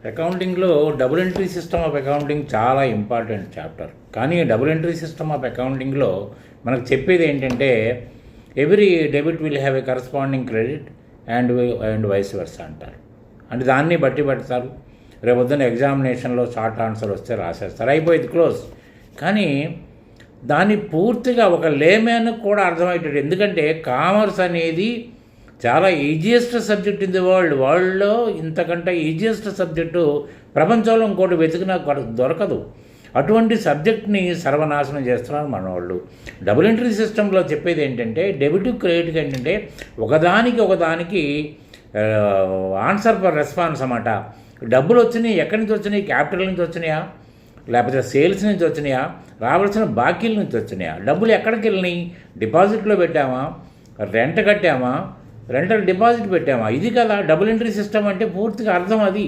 అకౌంటింగ్లో double entry system of accounting చాలా important chapter. కానీ డబుల్ ఎంట్రీ సిస్టమ్ ఆఫ్ అకౌంటింగ్లో మనకు చెప్పేది ఏంటంటే every debit will have a corresponding credit and vice versa అంటారు. అంటే దాన్ని బట్టి పెడతారు. రేపు పొద్దున్న ఎగ్జామినేషన్లో షార్ట్ ఆన్సర్ వస్తే రాసేస్తారు, అయిపోయింది, క్లోజ్. కానీ దాన్ని పూర్తిగా ఒక లేమ్యాన్ కూడా అర్థమయ్యేటట్టు, ఎందుకంటే కామర్స్ అనేది చాలా ఈజియెస్ట్ సబ్జెక్ట్ ఇన్ ది వరల్డ్లో ఇంతకంటే ఈజియెస్ట్ సబ్జెక్టు ప్రపంచంలో ఇంకోటి వెతికినా దొరకదు. అటువంటి సబ్జెక్ట్ని సర్వనాశనం చేస్తున్నారు మన వాళ్ళు. డబుల్ ఎంట్రీ సిస్టంలో చెప్పేది ఏంటంటే డెబిట్ క్రెడిట్ ఏంటంటే ఒకదానికి ఆన్సర్ ఫర్ రెస్పాన్స్ అన్నమాట. డబ్బులు వచ్చినాయి, ఎక్కడి నుంచి వచ్చినాయి? క్యాపిటల్ నుంచి వచ్చినాయా, లేకపోతే సేల్స్ నుంచి వచ్చినాయా, రావాల్సిన బాకీల నుంచి వచ్చినాయా? డబ్బులు ఎక్కడికి వెళ్ళినాయి? డిపాజిట్లో పెట్టామా, రెంట్ కట్టామా, రెంటల్ డిపాజిట్ పెట్టామా? ఇది కదా డబుల్ ఎంట్రీ సిస్టమ్ అంటే పూర్తిగా అర్థం అది.